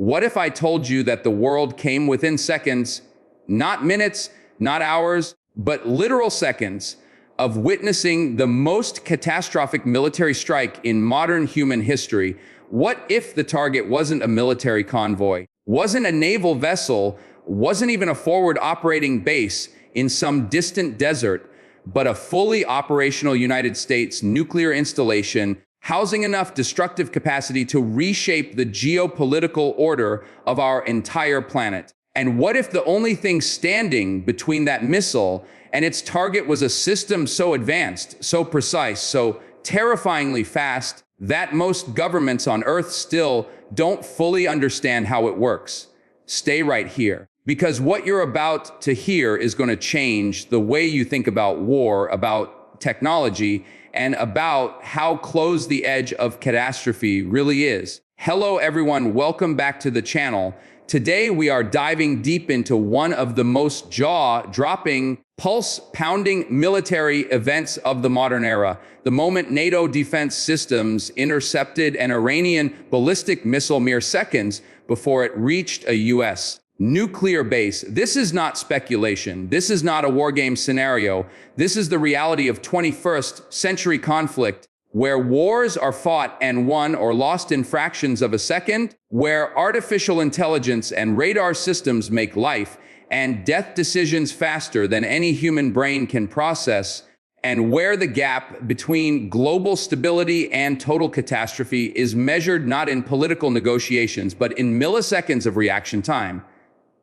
What if I told you that the world came within seconds, not minutes, not hours, but literal seconds of witnessing the most catastrophic military strike in modern human history? What if the target wasn't a military convoy, wasn't a naval vessel, wasn't even a forward operating base in some distant desert, but a fully operational United States nuclear installation housing enough destructive capacity to reshape the geopolitical order of our entire planet? And what if the only thing standing between that missile and its target was a system so advanced, so precise, so terrifyingly fast that most governments on Earth still don't fully understand how it works? Stay right here, because what you're about to hear is going to change the way you think about war, about technology, and about how close the edge of catastrophe really is. Hello everyone, welcome back to the channel. Today we are diving deep into one of the most jaw-dropping, pulse-pounding military events of the modern era. The moment NATO defense systems intercepted an Iranian ballistic missile mere seconds before it reached a U.S. nuclear base. This is not speculation. This is not a war game scenario. This is the reality of 21st century conflict, where wars are fought and won or lost in fractions of a second, where artificial intelligence and radar systems make life and death decisions faster than any human brain can process, and where the gap between global stability and total catastrophe is measured not in political negotiations, but in milliseconds of reaction time.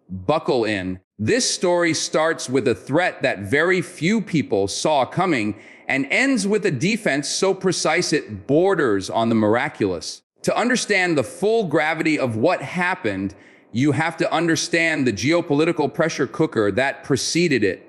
Buckle in. This story starts with a threat that very few people saw coming and ends with a defense so precise it borders on the miraculous. To understand the full gravity of what happened, you have to understand the geopolitical pressure cooker that preceded it.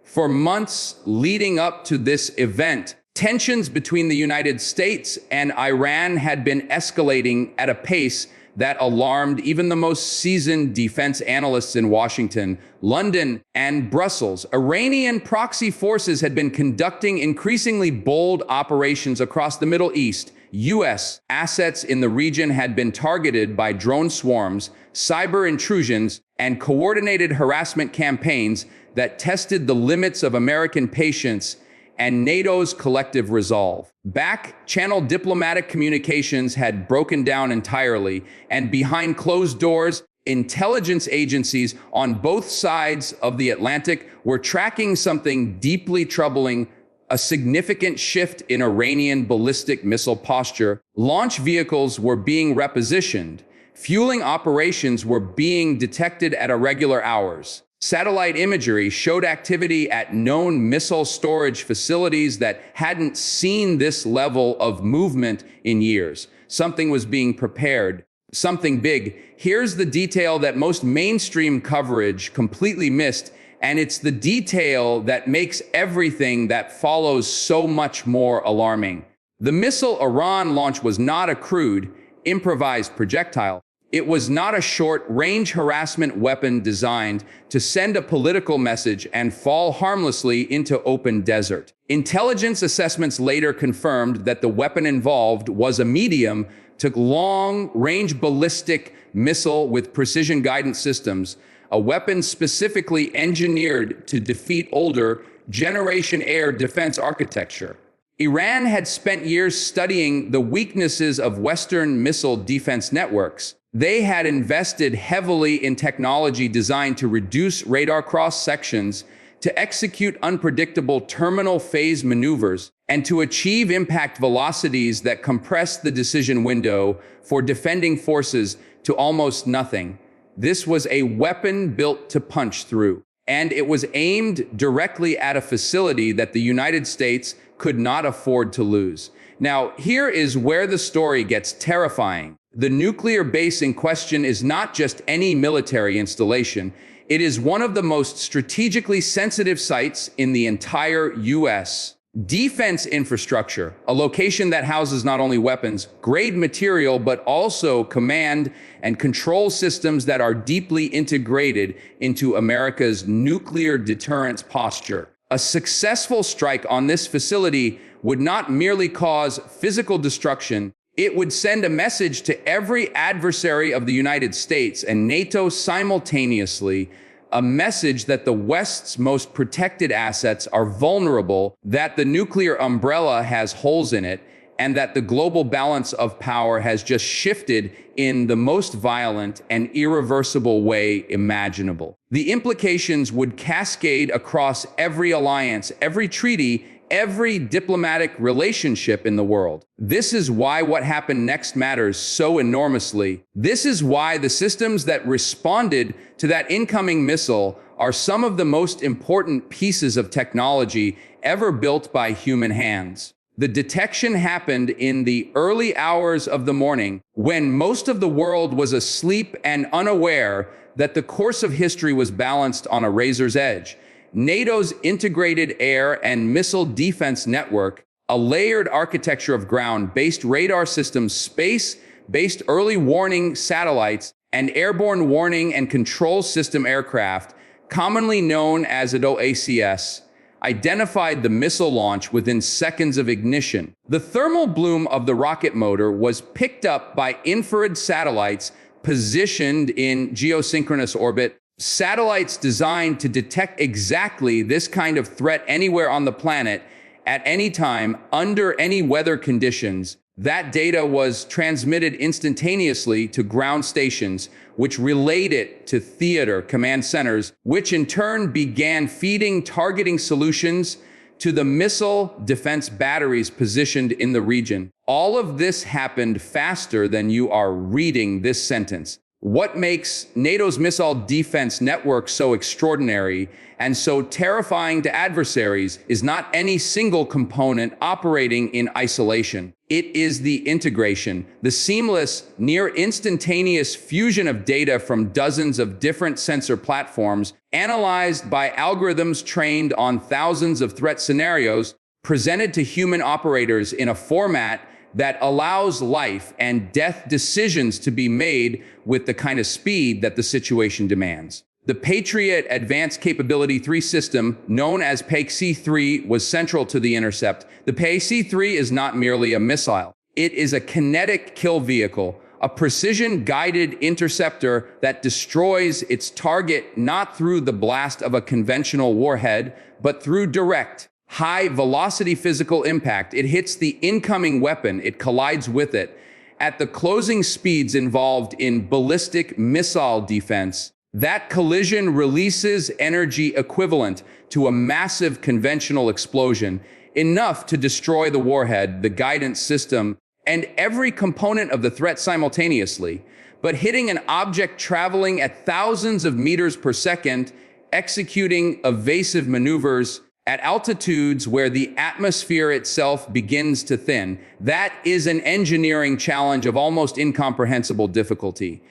For months leading up to this event, tensions between the United States and Iran had been escalating at a pace that alarmed even the most seasoned defense analysts in Washington, London, and Brussels. Iranian proxy forces had been conducting increasingly bold operations across the Middle East. U.S. assets in the region had been targeted by drone swarms, cyber intrusions, and coordinated harassment campaigns that tested the limits of American patience and NATO's collective resolve. Back-channel diplomatic communications had broken down entirely, and behind closed doors, intelligence agencies on both sides of the Atlantic were tracking something deeply troubling: a significant shift in Iranian ballistic missile posture. Launch vehicles were being repositioned. Fueling operations were being detected at irregular hours. Satellite imagery showed activity at known missile storage facilities that hadn't seen this level of movement in years. Something was being prepared, something big. Here's the detail that most mainstream coverage completely missed, and it's the detail that makes everything that follows so much more alarming. The missile Iran launched was not a crude, improvised projectile. It was not a short-range harassment weapon designed to send a political message and fall harmlessly into open desert. Intelligence assessments later confirmed that the weapon involved was a medium to long-range ballistic missile with precision guidance systems, a weapon specifically engineered to defeat older generation air defense architecture. Iran had spent years studying the weaknesses of Western missile defense networks. They had invested heavily in technology designed to reduce radar cross-sections, to execute unpredictable terminal phase maneuvers, and to achieve impact velocities that compress the decision window for defending forces to almost nothing. This was a weapon built to punch through, and it was aimed directly at a facility that the United States could not afford to lose. Now, here is where the story gets terrifying. The nuclear base in question is not just any military installation. It is one of the most strategically sensitive sites in the entire U.S. defense infrastructure, a location that houses not only weapons, grade material, but also command and control systems that are deeply integrated into America's nuclear deterrence posture. A successful strike on this facility would not merely cause physical destruction, It would send a message to every adversary of the United States and NATO simultaneously, a message that the West's most protected assets are vulnerable, that the nuclear umbrella has holes in it, and that the global balance of power has just shifted in the most violent and irreversible way imaginable. The implications would cascade across every alliance, every treaty, every diplomatic relationship in the world. This is why what happened next matters so enormously. This is why the systems that responded to that incoming missile are some of the most important pieces of technology ever built by human hands. The detection happened in the early hours of the morning when most of the world was asleep and unaware that the course of history was balanced on a razor's edge. NATO's integrated air and missile defense network, a layered architecture of ground-based radar systems, space-based early warning satellites, and airborne warning and control system aircraft, commonly known as AWACS, identified the missile launch within seconds of ignition. The thermal bloom of the rocket motor was picked up by infrared satellites positioned in geosynchronous orbit, satellites designed to detect exactly this kind of threat anywhere on the planet at any time, under any weather conditions. That data was transmitted instantaneously to ground stations, which relayed it to theater command centers, which in turn began feeding targeting solutions to the missile defense batteries positioned in the region. All of this happened faster than you are reading this sentence. What makes NATO's missile defense network so extraordinary and so terrifying to adversaries is not any single component operating in isolation. It is the integration, the seamless, near instantaneous fusion of data from dozens of different sensor platforms, analyzed by algorithms trained on thousands of threat scenarios, presented to human operators in a format that allows life and death decisions to be made with the kind of speed that the situation demands. The Patriot Advanced Capability 3 system, known as PAC-3, was central to the intercept. The PAC-3 is not merely a missile. It is a kinetic kill vehicle, a precision-guided interceptor that destroys its target not through the blast of a conventional warhead, but through direct, high-velocity physical impact. It hits the incoming weapon, it collides with it. At the closing speeds involved in ballistic missile defense, that collision releases energy equivalent to a massive conventional explosion, enough to destroy the warhead, the guidance system, and every component of the threat simultaneously. But hitting an object traveling at thousands of meters per second, executing evasive maneuvers at altitudes where the atmosphere itself begins to thin, that is an engineering challenge of almost incomprehensible difficulty.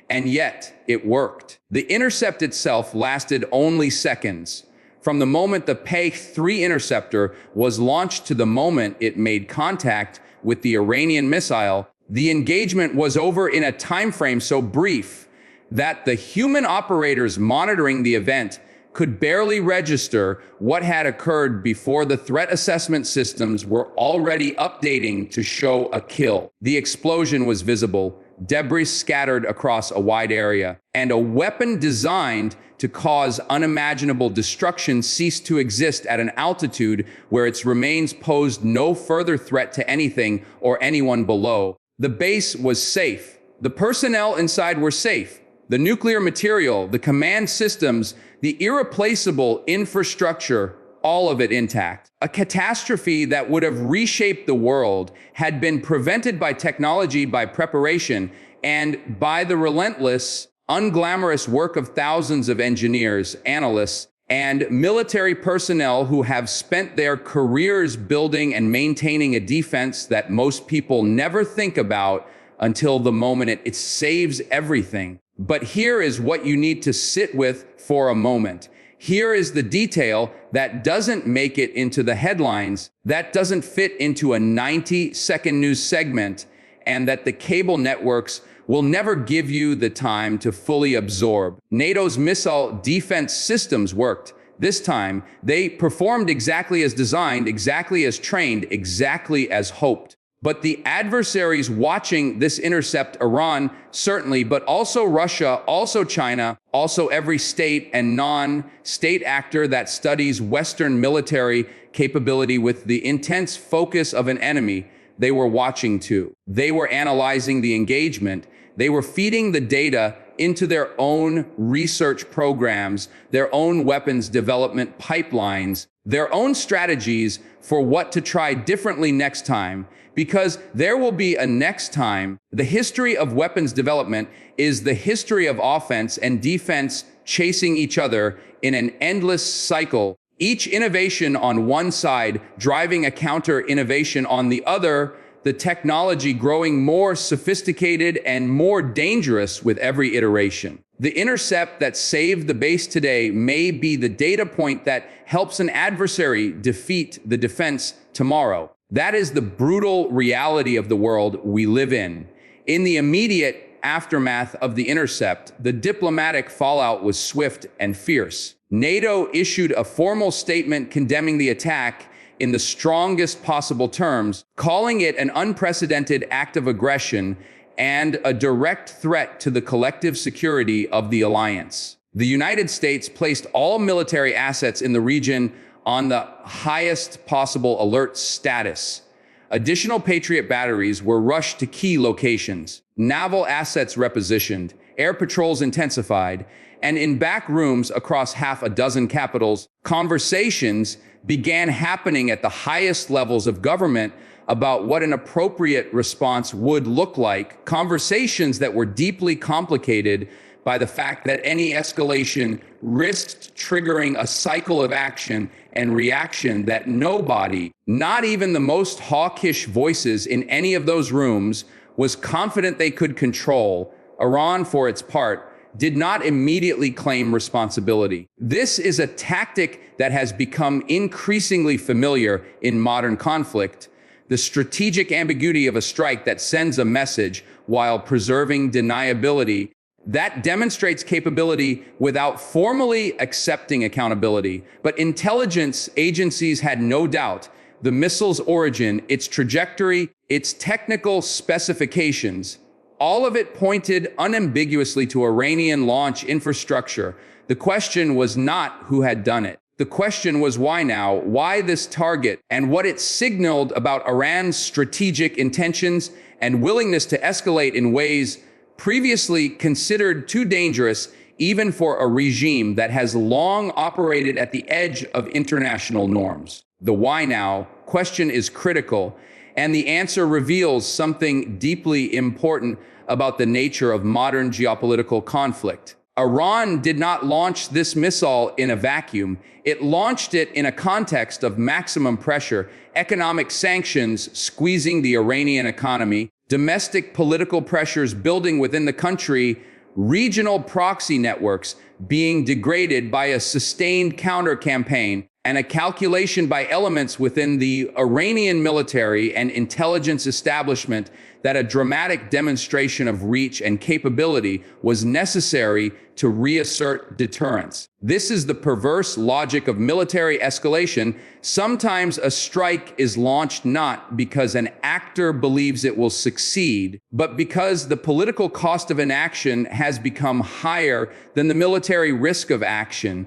And yet, it worked. The intercept itself lasted only seconds. From the moment the PAC-3 interceptor was launched to the moment it made contact with the Iranian missile, the engagement was over in a time frame so brief that the human operators monitoring the event could barely register what had occurred before the threat assessment systems were already updating to show a kill. The explosion was visible, debris scattered across a wide area, and a weapon designed to cause unimaginable destruction ceased to exist at an altitude where its remains posed no further threat to anything or anyone below. The base was safe. The personnel inside were safe. The nuclear material, the command systems, the irreplaceable infrastructure, all of it intact. A catastrophe that would have reshaped the world had been prevented by technology, by preparation, and by the relentless, unglamorous work of thousands of engineers, analysts, and military personnel who have spent their careers building and maintaining a defense that most people never think about until the moment it saves everything. But here is what you need to sit with for a moment. Here is the detail that doesn't make it into the headlines, that doesn't fit into a 90-second news segment, and that the cable networks will never give you the time to fully absorb. NATO's missile defense systems worked. This time, they performed exactly as designed, exactly as trained, exactly as hoped. But the adversaries watching this intercept, Iran, certainly, but also Russia, also China, also every state and non-state actor that studies Western military capability with the intense focus of an enemy, they were watching too. They were analyzing the engagement. They were feeding the data into their own research programs, their own weapons development pipelines, their own strategies for what to try differently next time, because there will be a next time. The history of weapons development is the history of offense and defense chasing each other in an endless cycle, each innovation on one side driving a counter innovation on the other, the technology growing more sophisticated and more dangerous with every iteration. The intercept that saved the base today may be the data point that helps an adversary defeat the defense tomorrow. That is the brutal reality of the world we live in. In the immediate aftermath of the intercept, the diplomatic fallout was swift and fierce. NATO issued a formal statement condemning the attack in the strongest possible terms, calling it an unprecedented act of aggression and a direct threat to the collective security of the alliance. The United States placed all military assets in the region on the highest possible alert status. Additional Patriot batteries were rushed to key locations, naval assets repositioned, air patrols intensified, and in back rooms across half a dozen capitals, conversations began happening at the highest levels of government about what an appropriate response would look like, conversations that were deeply complicated by the fact that any escalation risked triggering a cycle of action and reaction that nobody, not even the most hawkish voices in any of those rooms, was confident they could control. Iran, for its part, did not immediately claim responsibility. This is a tactic that has become increasingly familiar in modern conflict, the strategic ambiguity of a strike that sends a message while preserving deniability. That demonstrates capability without formally accepting accountability. But intelligence agencies had no doubt the missile's origin, its trajectory, its technical specifications. All of it pointed unambiguously to Iranian launch infrastructure. The question was not who had done it. The question was why now, why this target, and what it signaled about Iran's strategic intentions and willingness to escalate in ways previously considered too dangerous, even for a regime that has long operated at the edge of international norms. The why now question is critical, and the answer reveals something deeply important about the nature of modern geopolitical conflict. Iran did not launch this missile in a vacuum. It launched it in a context of maximum pressure, economic sanctions squeezing the Iranian economy, domestic political pressures building within the country, regional proxy networks being degraded by a sustained counter-campaign, and a calculation by elements within the Iranian military and intelligence establishment that a dramatic demonstration of reach and capability was necessary to reassert deterrence. This is the perverse logic of military escalation. Sometimes a strike is launched not because an actor believes it will succeed, but because the political cost of inaction has become higher than the military risk of action.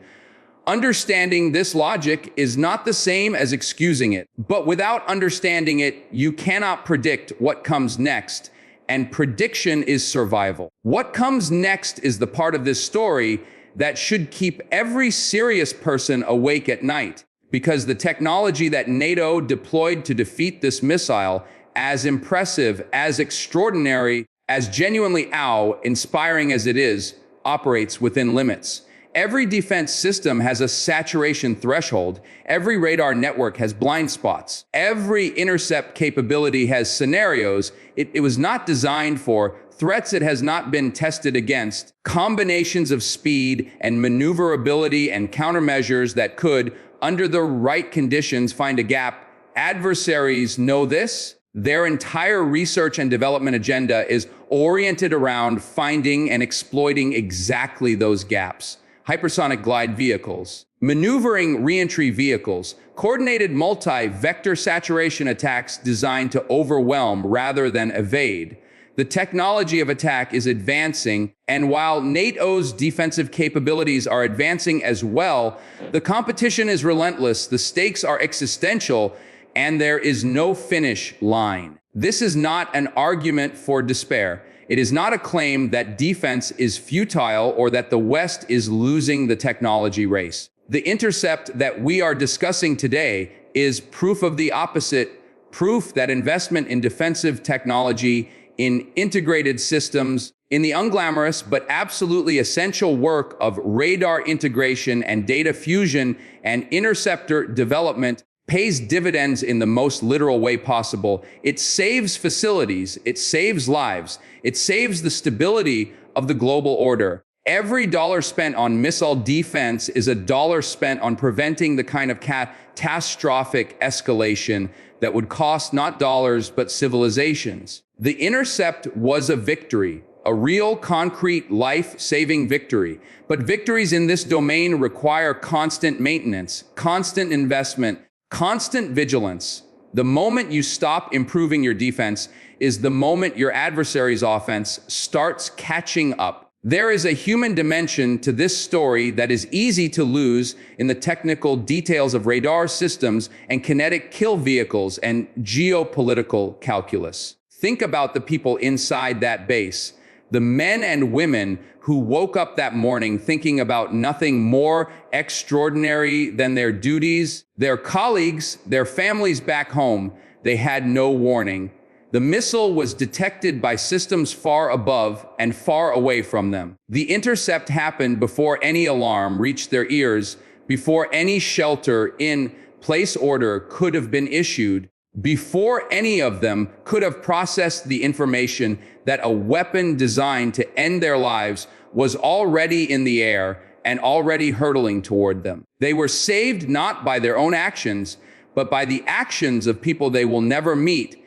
Understanding this logic is not the same as excusing it, but without understanding it, you cannot predict what comes next, and prediction is survival. What comes next is the part of this story that should keep every serious person awake at night, because the technology that NATO deployed to defeat this missile, as impressive, as extraordinary, as genuinely awe-inspiring as it is, operates within limits. Every defense system has a saturation threshold. Every radar network has blind spots. Every intercept capability has scenarios it was not designed for, threats it has not been tested against, combinations of speed and maneuverability and countermeasures that could, under the right conditions, find a gap. Adversaries know this. Their entire research and development agenda is oriented around finding and exploiting exactly those gaps. Hypersonic glide vehicles, Maneuvering reentry vehicles, coordinated multi-vector saturation attacks designed to overwhelm rather than evade. The technology of attack is advancing, and while NATO's defensive capabilities are advancing as well, the competition is relentless, the stakes are existential, and there is no finish line. This is not an argument for despair. It is not a claim that defense is futile or that the West is losing the technology race. The intercept that we are discussing today is proof of the opposite, proof that investment in defensive technology, in integrated systems, in the unglamorous but absolutely essential work of radar integration and data fusion and interceptor development pays dividends in the most literal way possible. It saves facilities, it saves lives, it saves the stability of the global order. Every dollar spent on missile defense is a dollar spent on preventing the kind of catastrophic escalation that would cost not dollars but civilizations. The intercept was a victory, a real, concrete, life-saving victory. But victories in this domain require constant maintenance, constant investment, constant vigilance. The moment you stop improving your defense is the moment your adversary's offense starts catching up. There is a human dimension to this story that is easy to lose in the technical details of radar systems and kinetic kill vehicles and geopolitical calculus. Think about the people inside that base, the men and women who woke up that morning thinking about nothing more extraordinary than their duties, their colleagues, their families back home. They had no warning. The missile was detected by systems far above and far away from them. The intercept happened before any alarm reached their ears, before any shelter-in-place order could have been issued, before any of them could have processed the information that a weapon designed to end their lives was already in the air and already hurtling toward them. They were saved not by their own actions, but by the actions of people they will never meet.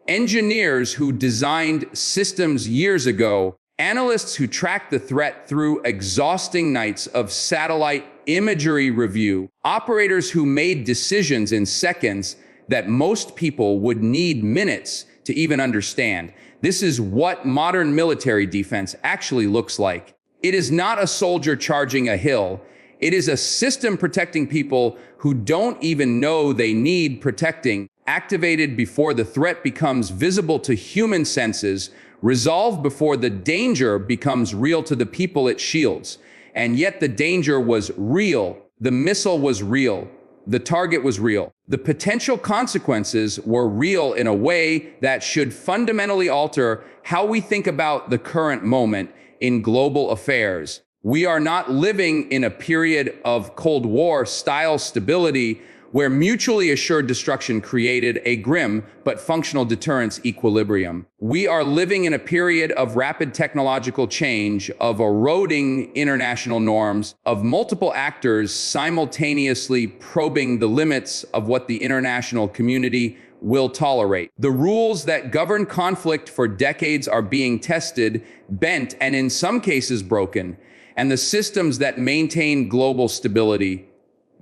Engineers who designed systems years ago, analysts who tracked the threat through exhausting nights of satellite imagery review, operators who made decisions in seconds that most people would need minutes to even understand. This is what modern military defense actually looks like. It is not a soldier charging a hill. It is a system protecting people who don't even know they need protecting, activated before the threat becomes visible to human senses, resolved before the danger becomes real to the people it shields. And yet the danger was real. The missile was real. The target was real. The potential consequences were real in a way that should fundamentally alter how we think about the current moment in global affairs. We are not living in a period of Cold War-style stability where mutually assured destruction created a grim but functional deterrence equilibrium. We are living in a period of rapid technological change, of eroding international norms, of multiple actors simultaneously probing the limits of what the international community will tolerate. The rules that govern conflict for decades are being tested, bent, and in some cases broken. And the systems that maintain global stability,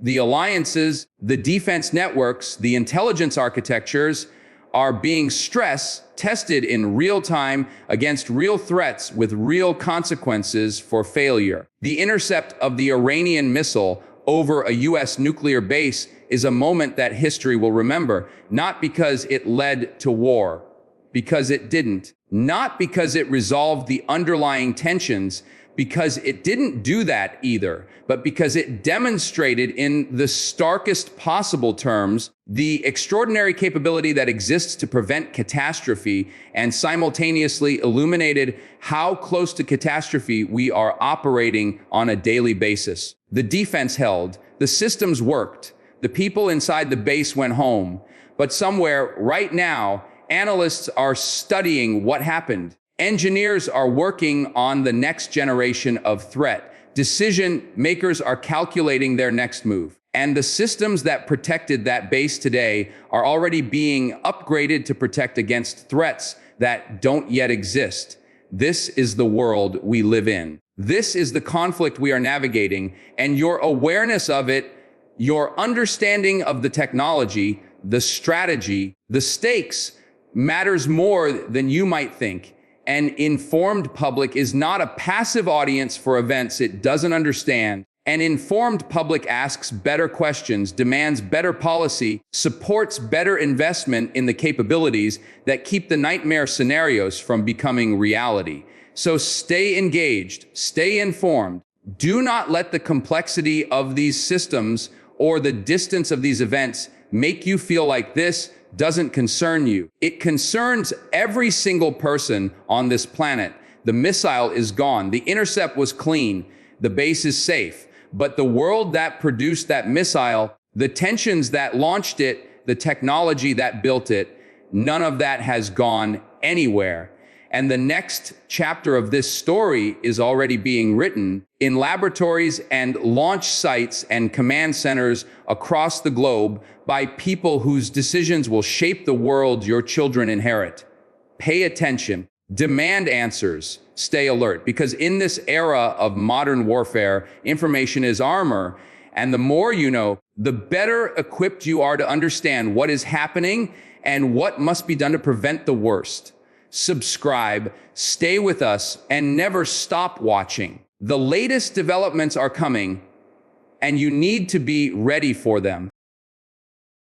the alliances, the defense networks, the intelligence architectures are being stress tested in real time against real threats with real consequences for failure. The intercept of the Iranian missile over a U.S. nuclear base is a moment that history will remember, not because it led to war, because it didn't, not because it resolved the underlying tensions, because it didn't do that either, but because it demonstrated in the starkest possible terms the extraordinary capability that exists to prevent catastrophe and simultaneously illuminated how close to catastrophe we are operating on a daily basis. The defense held, the systems worked, the people inside the base went home, but somewhere right now, analysts are studying what happened. Engineers are working on the next generation of threat. Decision makers are calculating their next move. And the systems that protected that base today are already being upgraded to protect against threats that don't yet exist. This is the world we live in. This is the conflict we are navigating, and your awareness of it, your understanding of the technology, the strategy, the stakes matters more than you might think. An informed public is not a passive audience for events it doesn't understand. An informed public asks better questions, demands better policy, supports better investment in the capabilities that keep the nightmare scenarios from becoming reality. So stay engaged, stay informed. Do not let the complexity of these systems or the distance of these events make you feel like this doesn't concern you. It concerns every single person on this planet. The missile is gone. The intercept was clean. The base is safe. But the world that produced that missile, the tensions that launched it, the technology that built it, none of that has gone anywhere. And the next chapter of this story is already being written in laboratories and launch sites and command centers across the globe by people whose decisions will shape the world your children inherit. Pay attention. Demand answers. Stay alert, because in this era of modern warfare, information is armor, and the more you know, the better equipped you are to understand what is happening and what must be done to prevent the worst. Subscribe, stay with us, and never stop watching. The latest developments are coming, and you need to be ready for them.